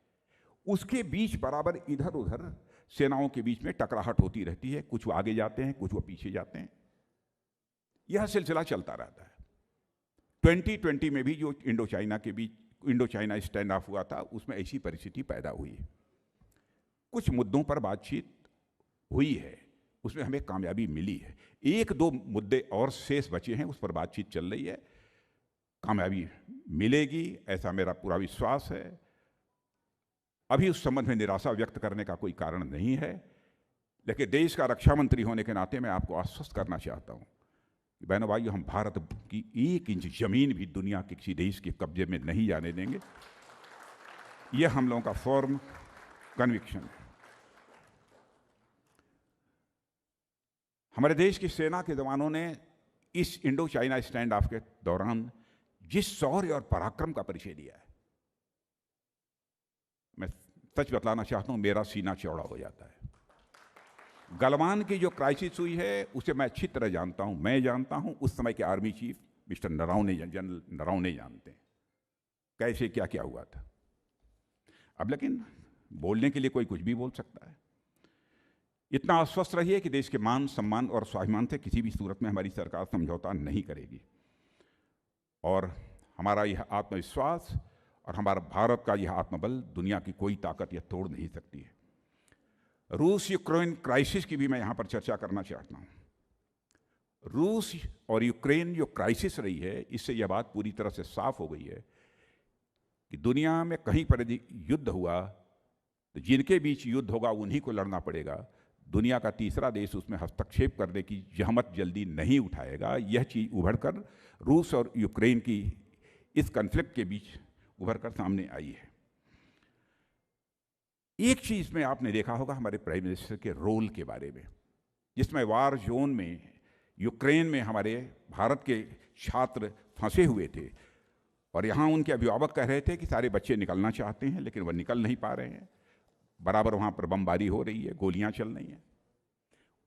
उसके बीच बराबर इधर उधर सेनाओं के बीच में टकराहट होती रहती है। कुछ वो आगे जाते हैं, कुछ वो पीछे जाते हैं। यह सिलसिला चलता रहता है। 2020 में भी जो इंडो चाइना स्टैंड ऑफ हुआ था, उसमें ऐसी परिस्थिति पैदा हुई है। कुछ मुद्दों पर बातचीत हुई है, उसमें हमें कामयाबी मिली है। 1-2 मुद्दे और शेष बचे हैं, उस पर बातचीत चल रही है। कामयाबी मिलेगी ऐसा मेरा पूरा विश्वास है। अभी उस संबंध में निराशा व्यक्त करने का कोई कारण नहीं है, लेकिन देश का रक्षा मंत्री होने के नाते मैं आपको आश्वस्त करना चाहता हूं कि बहनों भाइयों, हम भारत की 1 इंच जमीन भी दुनिया के किसी देश के कब्जे में नहीं जाने देंगे। यह हम लोगों का फर्म कन्विक्शन है। हमारे देश की सेना के जवानों ने इस इंडो चाइना स्टैंड ऑफ के दौरान जिस शौर्य और पराक्रम का परिचय दिया है, मैं सच बतलाना चाहता हूं, मेरा सीना चौड़ा हो जाता है। गलवान की जो क्राइसिस हुई है उसे मैं अच्छी तरह जानता हूं। मैं जानता हूं, उस समय के army chief mister general Naravane जानते हैं कैसे क्या क्या हुआ था। अब लेकिन बोलने के लिए कोई कुछ भी बोल सकता है। इतना आश्वस्त रहिए कि देश के मान, सम्मान और स्वाभिमान से किसी भी सूरत में हमारी सरकार समझौता नहीं करेगी। और हमारा यह आत्मविश्वास और हमारा भारत का यह आत्मबल दुनिया की कोई ताकत यह तोड़ नहीं सकती है। रूस यूक्रेन क्राइसिस की भी मैं यहां पर चर्चा करना चाहता हूं। रूस और यूक्रेन जो क्राइसिस रही है, इससे यह बात पूरी तरह से साफ हो गई है कि दुनिया में कहीं पर यदि युद्ध हुआ तो जिनके बीच युद्ध होगा उन्हीं को लड़ना पड़ेगा। दुनिया का तीसरा देश उसमें हस्तक्षेप करने की जहमत जल्दी नहीं उठाएगा। यह चीज उभरकर रूस और यूक्रेन की इस कॉन्फ्लिक्ट के बीच उभरकर सामने आई है। एक चीज में आपने देखा होगा हमारे प्राइम मिनिस्टर के रोल के बारे में, जिसमें वार जोन में यूक्रेन में हमारे भारत के छात्र फंसे हुए थे और यहाँ उनके अभिभावक कह रहे थे कि सारे बच्चे निकलना चाहते हैं लेकिन वह निकल नहीं पा रहे हैं। बराबर वहाँ पर बमबारी हो रही है, गोलियाँ चल रही हैं।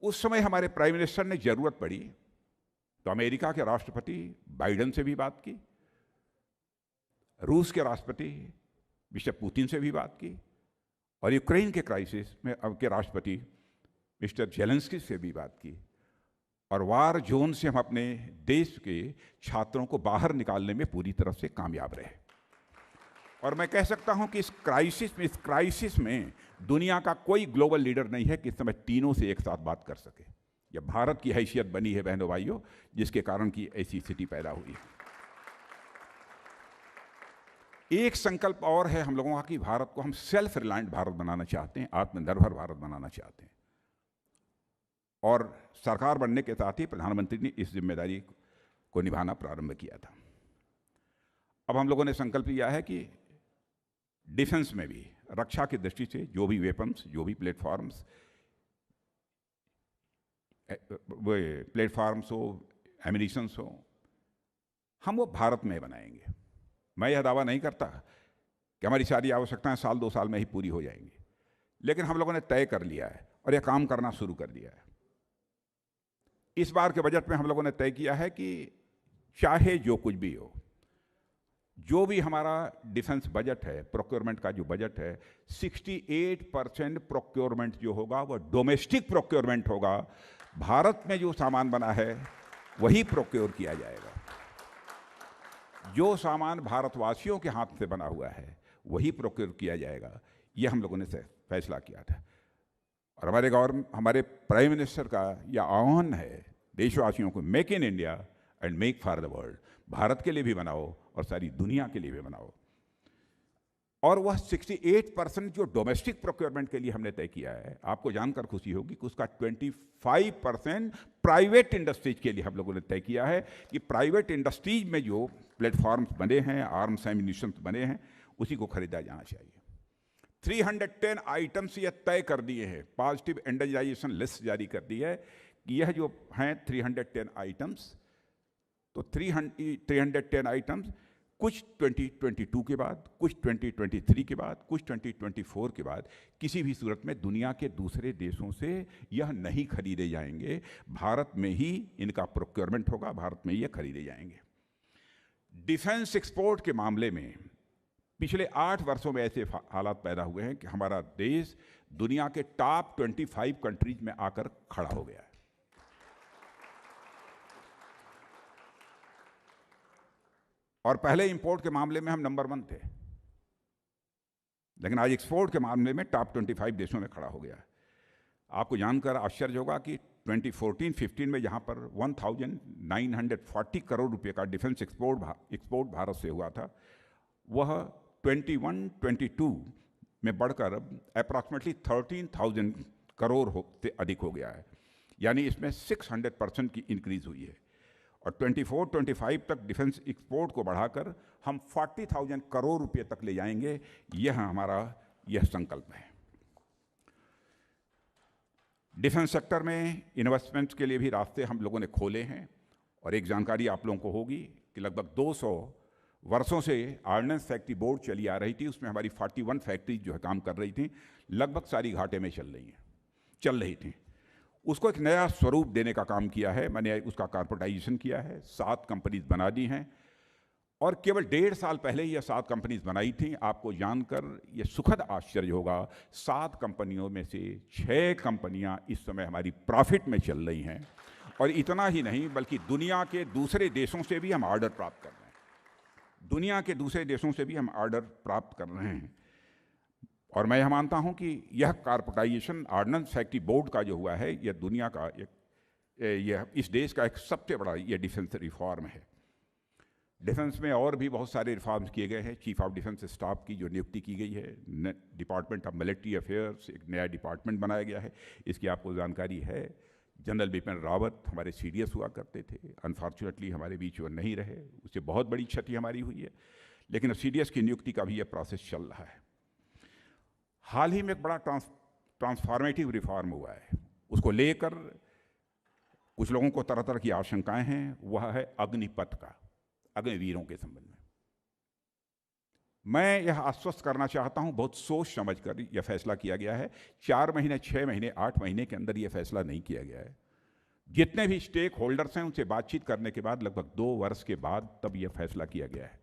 उस समय हमारे प्राइम मिनिस्टर ने जरूरत पड़ी तो अमेरिका के राष्ट्रपति बाइडेन से भी बात की, रूस के राष्ट्रपति मिस्टर पुतिन से भी बात की और यूक्रेन के क्राइसिस में अब के राष्ट्रपति मिस्टर जेलेंस्की से भी बात की। और वार जोन से हम अपने देश के छात्रों को बाहर निकालने में पूरी तरह से कामयाब रहे। और मैं कह सकता हूं कि इस क्राइसिस में दुनिया का कोई ग्लोबल लीडर नहीं है कि इस समय तीनों से एक साथ बात कर सके। यह भारत की हैसियत बनी है बहनों भाइयों, जिसके कारण की ऐसी स्थिति पैदा हुई है। एक संकल्प और है हम लोगों का कि भारत को हम सेल्फ रिलायंट भारत बनाना चाहते हैं, आत्मनिर्भर भारत बनाना चाहते हैं। और सरकार बनने के साथ ही प्रधानमंत्री ने इस जिम्मेदारी को निभाना प्रारंभ किया था। अब हम लोगों ने संकल्प लिया है कि डिफेंस में भी, रक्षा की दृष्टि से जो भी वेपन्स, जो भी प्लेटफॉर्म्स हो, एमिनिशंस हो, हम वो भारत में बनाएंगे। मैं यह दावा नहीं करता कि हमारी सारी आवश्यकताएं 1-2 साल में ही पूरी हो जाएंगी, लेकिन हम लोगों ने तय कर लिया है और यह काम करना शुरू कर दिया है। इस बार के बजट में हम लोगों ने तय किया है कि चाहे जो कुछ भी हो, जो भी हमारा डिफेंस बजट है, प्रोक्योरमेंट का जो बजट है, 68% प्रोक्योरमेंट जो होगा वह डोमेस्टिक प्रोक्योरमेंट होगा। भारत में जो सामान बना है वही प्रोक्योर किया जाएगा। जो सामान भारतवासियों के हाथ से बना हुआ है वही प्रोक्योर किया जाएगा। यह हम लोगों ने फैसला किया था। और हमारे प्राइम मिनिस्टर का यह आह्वान है देशवासियों को, make in India and make for the world. Bharat के लिए भी बनाओ और सारी दुनिया के लिए भी बनाओ। और वह 68% जो डोमेस्टिक प्रोक्योरमेंट के लिए हमने तय किया है, आपको जानकर खुशी होगी कि उसका 25% प्राइवेट इंडस्ट्रीज के लिए हम लोगों ने तय किया है कि प्राइवेट इंडस्ट्रीज में जो प्लेटफॉर्म्स बने हैं, आर्म्स एम्यूनिशंस बने हैं, उसी को खरीदा जाना चाहिए। 310 आइटम्स ये तय कर दिए हैं, पॉजिटिव इंडस्ट्रियलाइजेशन लिस्ट जारी कर दी है कि यह जो हैं 310 आइटम्स, तो 310 आइटम्स कुछ 2022 के बाद, कुछ 2023 के बाद, कुछ 2024 के बाद किसी भी सूरत में दुनिया के दूसरे देशों से यह नहीं खरीदे जाएंगे, भारत में ही इनका प्रोक्योरमेंट होगा, भारत में ये खरीदे जाएंगे। डिफेंस एक्सपोर्ट के मामले में पिछले 8 वर्षों में ऐसे हालात पैदा हुए हैं कि हमारा देश दुनिया के टॉप 25 कंट्रीज में आकर खड़ा हो गया है। और पहले इंपोर्ट के मामले में हम नंबर 1 थे, लेकिन आज एक्सपोर्ट के मामले में टॉप 25 देशों में खड़ा हो गया है। आपको जानकर आश्चर्य होगा कि 2014-15 में जहां पर 1940 करोड़ रुपए का डिफेंस एक्सपोर्ट भारत से हुआ था, वह 21-22 में बढ़कर अप्रॉक्सीमेटली 13,000 करोड़ से अधिक हो गया है, यानी इसमें 600% की इंक्रीज हुई है। और 24-25 तक डिफेंस एक्सपोर्ट को बढ़ाकर हम 40,000 करोड़ रुपए तक ले जाएंगे, यह हमारा संकल्प है। डिफेंस सेक्टर में इन्वेस्टमेंट्स के लिए भी रास्ते हम लोगों ने खोले हैं, और एक जानकारी आप लोगों को होगी कि लगभग 200 वर्षों से ऑर्डिनेंस फैक्ट्री बोर्ड चली आ रही थी, उसमें हमारी 41 फैक्ट्रीज जो है काम कर रही थी, लगभग सारी घाटे में चल रही थी। उसको एक नया स्वरूप देने का काम किया है, मैंने उसका कॉर्पोरेटाइजेशन किया है, 7 कंपनीज बना दी हैं, और केवल 1.5 साल पहले ये 7 कंपनीज बनाई थी। आपको जानकर ये सुखद आश्चर्य होगा, 7 कंपनियों में से 6 कंपनियां इस समय हमारी प्रॉफिट में चल रही हैं, और इतना ही नहीं बल्कि दुनिया के दूसरे देशों से भी हम ऑर्डर प्राप्त कर रहे हैं, दुनिया के दूसरे देशों से भी हम ऑर्डर प्राप्त कर रहे हैं। और मैं यह मानता हूं कि यह कॉर्पोरेटाइजेशन ऑर्डिनेंस फैक्ट्री बोर्ड का जो हुआ है, यह दुनिया का इस देश का एक सबसे बड़ा ये डिफेंस रिफॉर्म है। डिफेंस में और भी बहुत सारे रिफॉर्म्स किए गए हैं। चीफ ऑफ डिफेंस स्टाफ की जो नियुक्ति की गई है, डिपार्टमेंट ऑफ मिलिट्री अफेयर्स एक नया डिपार्टमेंट बनाया गया है, इसकी आपको जानकारी है। जनरल बिपिन रावत हमारे CDS हुआ करते थे, अनफॉर्चुनेटली हमारे बीच वो नहीं रहे, उससे बहुत बड़ी क्षति हमारी हुई है, लेकिन CDS की नियुक्ति का भी ये प्रोसेस चल रहा है। हाल ही में एक बड़ा ट्रांसफॉर्मेटिव रिफॉर्म हुआ है, उसको लेकर कुछ लोगों को तरह तरह की आशंकाएं हैं, वह है अग्निपथ का, अग्निवीरों के संबंध में। मैं यह आश्वस्त करना चाहता हूं, बहुत सोच समझकर यह फैसला किया गया है। 4 महीने, 6 महीने, 8 महीने के अंदर यह फैसला नहीं किया गया है। जितने भी स्टेक होल्डर्स हैं उनसे बातचीत करने के बाद लगभग 2 वर्ष के बाद तब यह फैसला किया गया है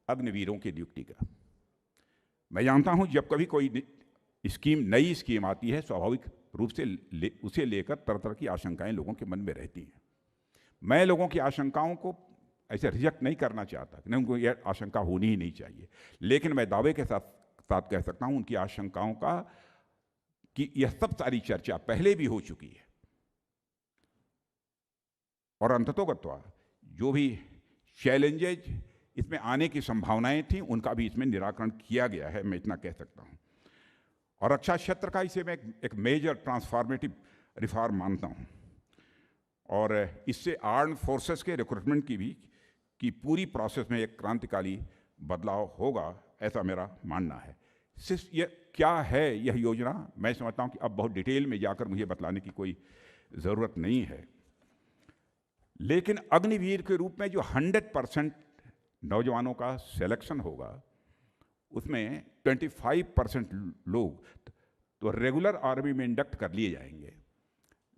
अग्निवीरों की नियुक्ति का। मैं जानता हूं जब कभी कोई नई स्कीम आती है, स्वाभाविक रूप से उसे लेकर तरह तरह की आशंकाएं लोगों के मन में रहती हैं। मैं लोगों की आशंकाओं को ऐसे रिजेक्ट नहीं करना चाहता, नहीं, उनको यह आशंका होनी ही नहीं चाहिए, लेकिन मैं दावे के साथ कह सकता हूं उनकी आशंकाओं का कि यह सब सारी चर्चा पहले भी हो चुकी है, और अंततोगत्वा जो भी चैलेंजेज इसमें आने की संभावनाएं थी उनका भी इसमें निराकरण किया गया है, मैं इतना कह सकता हूं। और रक्षा क्षेत्र का इसे मैं एक मेजर ट्रांसफॉर्मेटिव रिफॉर्म मानता हूं, और इससे आर्म्ड फोर्सेस के रिक्रूटमेंट की पूरी प्रोसेस में एक क्रांतिकारी बदलाव होगा, ऐसा मेरा मानना है। सिर्फ यह क्या है यह योजना, मैं समझता हूं कि अब बहुत डिटेल में जाकर मुझे बतलाने की कोई ज़रूरत नहीं है, लेकिन अग्निवीर के रूप में जो 100% नौजवानों का सिलेक्शन होगा, उसमें 25% लोग तो रेगुलर आर्मी में इंडक्ट कर लिए जाएंगे,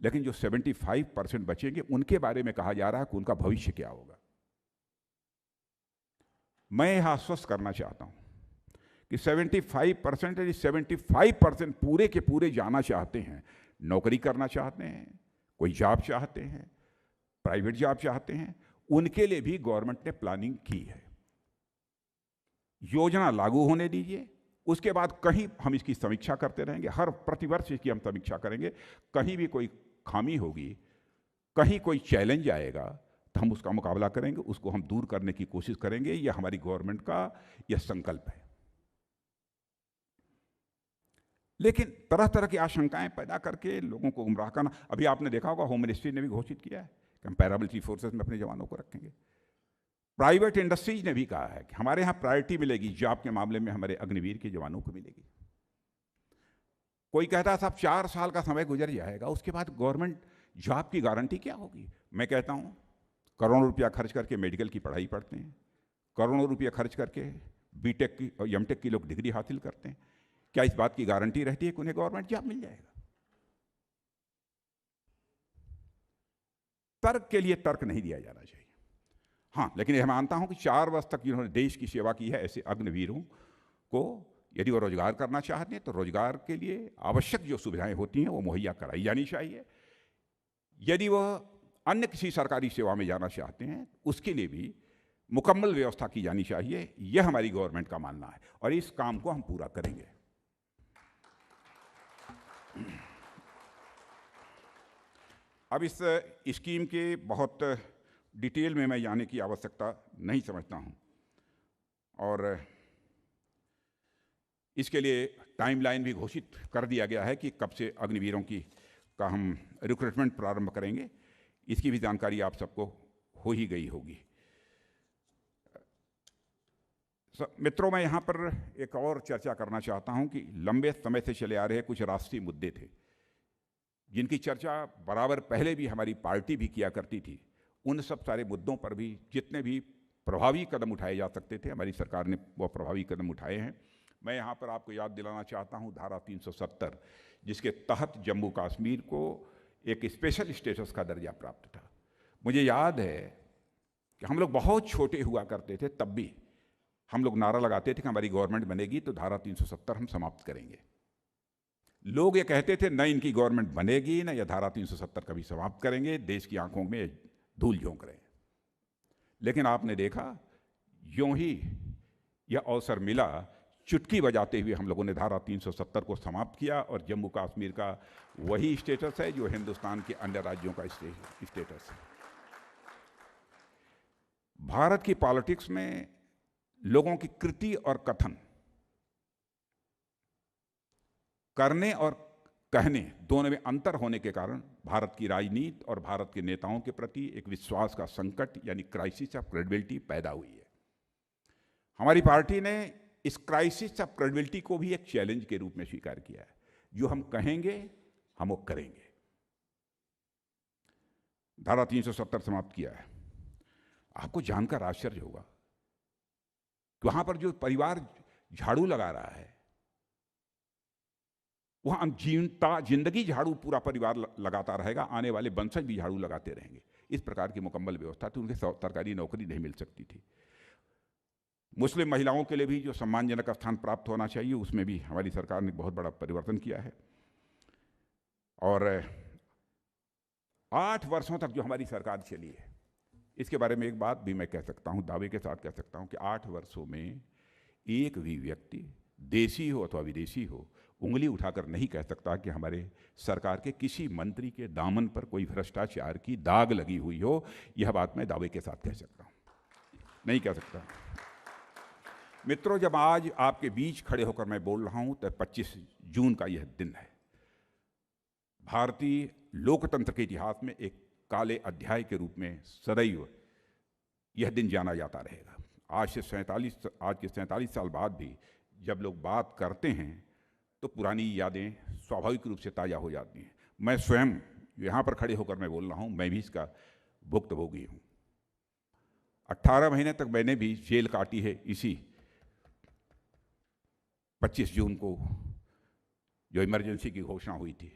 लेकिन जो 75% बचेंगे उनके बारे में कहा जा रहा है कि उनका भविष्य क्या होगा। मैं यह आश्वस्त करना चाहता हूं कि 75% पूरे के पूरे जाना चाहते हैं, नौकरी करना चाहते हैं, कोई जॉब चाहते हैं, प्राइवेट जॉब चाहते हैं, उनके लिए भी गवर्नमेंट ने प्लानिंग की है। योजना लागू होने दीजिए, उसके बाद कहीं हम इसकी समीक्षा करते रहेंगे, हर प्रतिवर्ष इसकी हम समीक्षा करेंगे। कहीं भी कोई खामी होगी, कहीं कोई चैलेंज आएगा तो हम उसका मुकाबला करेंगे, उसको हम दूर करने की कोशिश करेंगे। यह हमारी गवर्नमेंट का यह संकल्प है। लेकिन तरह तरह की आशंकाएं पैदा करके लोगों को गुमराह करना, अभी आपने देखा होगा होम मिनिस्ट्री ने भी घोषित किया है कि हम पैरामिलिट्री फोर्सेस में अपने जवानों को रखेंगे। प्राइवेट इंडस्ट्रीज ने भी कहा है कि हमारे यहाँ प्रायोरिटी मिलेगी जॉब के मामले में, हमारे अग्निवीर के जवानों को मिलेगी। कोई कहता साहब 4 साल का समय गुजर जाएगा, उसके बाद गवर्नमेंट जॉब की गारंटी क्या होगी? मैं कहता हूँ करोड़ों रुपया खर्च करके मेडिकल की पढ़ाई पढ़ते हैं, करोड़ों रुपया खर्च करके बीटेक की और एमटेक की लोग डिग्री हासिल करते हैं। क्या इस बात की गारंटी रहती है कि उन्हें गवर्नमेंट जॉब मिल जाएगा? तर्क के लिए तर्क नहीं दिया जाना चाहिए। हाँ, लेकिन यह मानता हूं कि 4 वर्ष तक जिन्होंने देश की सेवा की है, ऐसे अग्निवीरों को यदि वो रोजगार करना चाहते हैं तो रोजगार के लिए आवश्यक जो सुविधाएं होती हैं वो मुहैया कराई जानी चाहिए। यदि वह अन्य किसी सरकारी सेवा में जाना चाहते हैं उसके लिए भी मुकम्मल व्यवस्था की जानी चाहिए। यह हमारी गवर्नमेंट का मानना है और इस काम को हम पूरा करेंगे। अब इस स्कीम के बहुत डिटेल में मैं जाने की आवश्यकता नहीं समझता हूं और इसके लिए टाइमलाइन भी घोषित कर दिया गया है कि कब से अग्निवीरों का हम रिक्रूटमेंट प्रारंभ करेंगे। इसकी भी जानकारी आप सबको हो ही गई होगी। मित्रों, मैं यहाँ पर एक और चर्चा करना चाहता हूँ कि लंबे समय से चले आ रहे कुछ राष्ट्रीय मुद्दे थे जिनकी चर्चा बराबर पहले भी हमारी पार्टी भी किया करती थी। उन सब सारे मुद्दों पर भी जितने भी प्रभावी कदम उठाए जा सकते थे हमारी सरकार ने वो प्रभावी कदम उठाए हैं। मैं यहाँ पर आपको याद दिलाना चाहता हूँ धारा 370, जिसके तहत जम्मू कश्मीर को एक स्पेशल स्टेटस का दर्जा प्राप्त था। मुझे याद है कि हम लोग बहुत छोटे हुआ करते थे, तब भी हम लोग नारा लगाते थे कि हमारी गवर्नमेंट बनेगी तो धारा 370 हम समाप्त करेंगे। लोग ये कहते थे न इनकी गवर्नमेंट बनेगी न यह धारा 370 कभी समाप्त करेंगे, देश की आंखों में धूल झोंक रहे हैं। लेकिन आपने देखा यूं ही यह अवसर मिला, चुटकी बजाते हुए हम लोगों ने धारा 370 को समाप्त किया और जम्मू कश्मीर का वही स्टेटस है जो हिंदुस्तान के अन्य राज्यों का स्टेटस है। भारत की पॉलिटिक्स में लोगों की कृति और कथन, करने और कहने दोनों में अंतर होने के कारण भारत की राजनीति और भारत के नेताओं के प्रति एक विश्वास का संकट यानी क्राइसिस ऑफ क्रेडिबिलिटी पैदा हुई है। हमारी पार्टी ने इस क्राइसिस ऑफ क्रेडिबिलिटी को भी एक चैलेंज के रूप में स्वीकार किया है। जो हम कहेंगे हम वो करेंगे। धारा 370 समाप्त किया है। आपको जानकर आश्चर्य होगा कि वहां पर जो परिवार झाड़ू लगा रहा है वहां जिंदगी झाड़ू पूरा परिवार लगाता रहेगा, आने वाले वंशज भी झाड़ू लगाते रहेंगे। इस प्रकार की मुकम्मल व्यवस्था थी। उनके सरकारी नौकरी नहीं मिल सकती थी। मुस्लिम महिलाओं के लिए भी जो सम्मानजनक स्थान प्राप्त होना चाहिए उसमें भी हमारी सरकार ने बहुत बड़ा परिवर्तन किया है। और 8 वर्षों तक जो हमारी सरकार चली है, इसके बारे में एक बात भी मैं कह सकता हूं, दावे के साथ कह सकता हूं कि 8 वर्षों में एक भी व्यक्ति, देशी हो अथवा विदेशी हो, उंगली उठाकर नहीं कह सकता कि हमारे सरकार के किसी मंत्री के दामन पर कोई भ्रष्टाचार की दाग लगी हुई हो। यह बात मैं दावे के साथ कह सकता हूं, नहीं कह सकता। मित्रों, जब आज आपके बीच खड़े होकर मैं बोल रहा हूं तो 25 जून का यह दिन है। भारतीय लोकतंत्र के इतिहास में एक काले अध्याय के रूप में सदैव यह दिन जाना जाता रहेगा। आज के 47 साल बाद भी जब लोग बात करते हैं तो पुरानी यादें स्वाभाविक रूप से ताज़ा हो जाती हैं। मैं स्वयं यहाँ पर खड़े होकर मैं बोल रहा हूँ, मैं भी इसका भुक्तभोगी हूँ। 18 महीने तक मैंने भी जेल काटी है इसी 25 जून को जो इमरजेंसी की घोषणा हुई थी।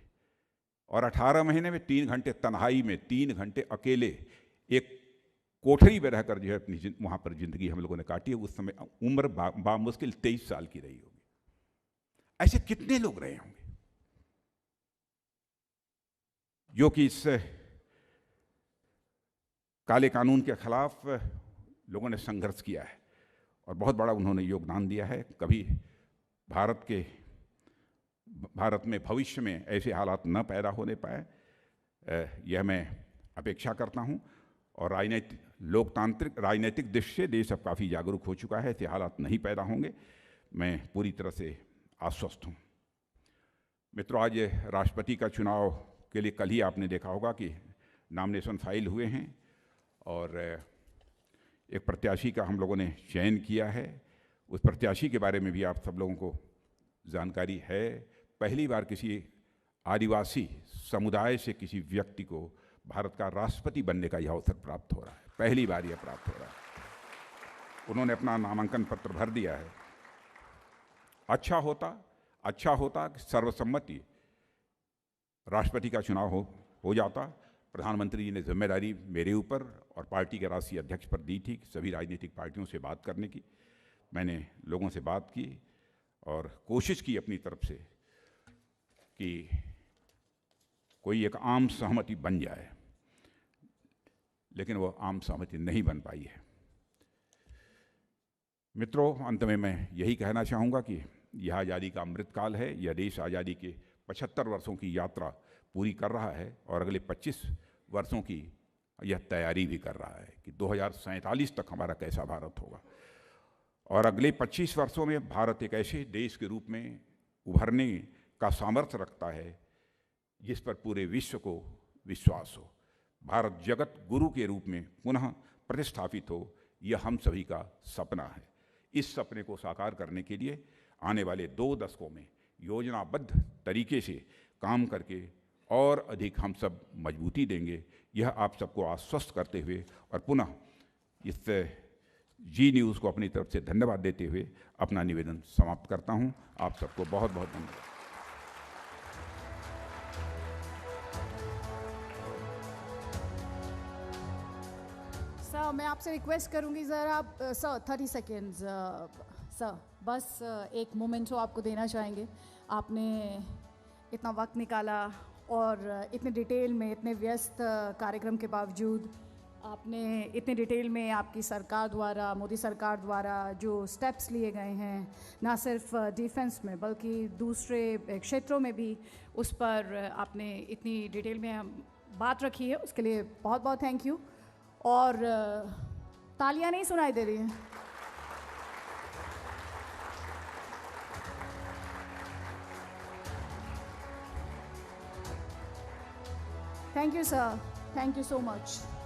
और 18 महीने में 3 घंटे तन्हाई में, 3 घंटे अकेले एक कोठरी में रहकर जो है अपनी वहाँ पर जिंदगी हम लोगों ने काटी है। उस समय उम्र बामुश्किल 23 साल की रही होगी। ऐसे कितने लोग रहे होंगे जो कि इस काले कानून के खिलाफ लोगों ने संघर्ष किया है और बहुत बड़ा उन्होंने योगदान दिया है। कभी भारत में भविष्य में ऐसे हालात न पैदा होने पाए, यह मैं अपेक्षा करता हूं। और लोकतांत्रिक राजनीतिक दृष्टि से देश अब काफ़ी जागरूक हो चुका है, ऐसे हालात नहीं पैदा होंगे। मैं पूरी तरह से आश्वस्त हूँ। मित्रों, आज राष्ट्रपति का चुनाव के लिए कल ही आपने देखा होगा कि नॉमिनेशन फाइल हुए हैं और एक प्रत्याशी का हम लोगों ने चयन किया है। उस प्रत्याशी के बारे में भी आप सब लोगों को जानकारी है। पहली बार किसी आदिवासी समुदाय से किसी व्यक्ति को भारत का राष्ट्रपति बनने का यह अवसर प्राप्त हो रहा है, पहली बार यह प्राप्त हो रहा है। उन्होंने अपना नामांकन पत्र भर दिया है। अच्छा होता कि सर्वसम्मति राष्ट्रपति का चुनाव हो जाता। प्रधानमंत्री जी ने जिम्मेदारी मेरे ऊपर और पार्टी के राष्ट्रीय अध्यक्ष पर दी थी कि सभी राजनीतिक पार्टियों से बात करने की। मैंने लोगों से बात की और कोशिश की अपनी तरफ से कि कोई एक आम सहमति बन जाए, लेकिन वो आम सहमति नहीं बन पाई है। मित्रों, अंत में मैं यही कहना चाहूँगा कि यह आज़ादी का अमृतकाल है। यह देश आज़ादी के 75 वर्षों की यात्रा पूरी कर रहा है और अगले 25 वर्षों की यह तैयारी भी कर रहा है कि 2047 तक हमारा कैसा भारत होगा। और अगले 25 वर्षों में भारत एक ऐसे देश के रूप में उभरने का सामर्थ्य रखता है जिस पर पूरे विश्व को विश्वास हो। भारत जगत गुरु के रूप में पुनः प्रतिष्ठापित हो, यह हम सभी का सपना है। इस सपने को साकार करने के लिए आने वाले 2 दशकों में योजनाबद्ध तरीके से काम करके और अधिक हम सब मजबूती देंगे, यह आप सबको आश्वस्त करते हुए और पुनः इस जी न्यूज़ को अपनी तरफ से धन्यवाद देते हुए अपना निवेदन समाप्त करता हूं। आप सबको बहुत बहुत धन्यवाद। सर, मैं आपसे रिक्वेस्ट करूंगी ज़रा सर 30 सेकेंड्स सर, बस एक मोमेंट हो आपको देना चाहेंगे। आपने इतना वक्त निकाला और इतने डिटेल में, इतने व्यस्त कार्यक्रम के बावजूद आपने इतने डिटेल में आपकी सरकार द्वारा, मोदी सरकार द्वारा जो स्टेप्स लिए गए हैं, ना सिर्फ डिफेंस में बल्कि दूसरे क्षेत्रों में भी, उस पर आपने इतनी डिटेल में बात रखी है, उसके लिए बहुत बहुत थैंक यू। और तालियां नहीं सुनाई दे रही हैं। Thank you sir, thank you so much.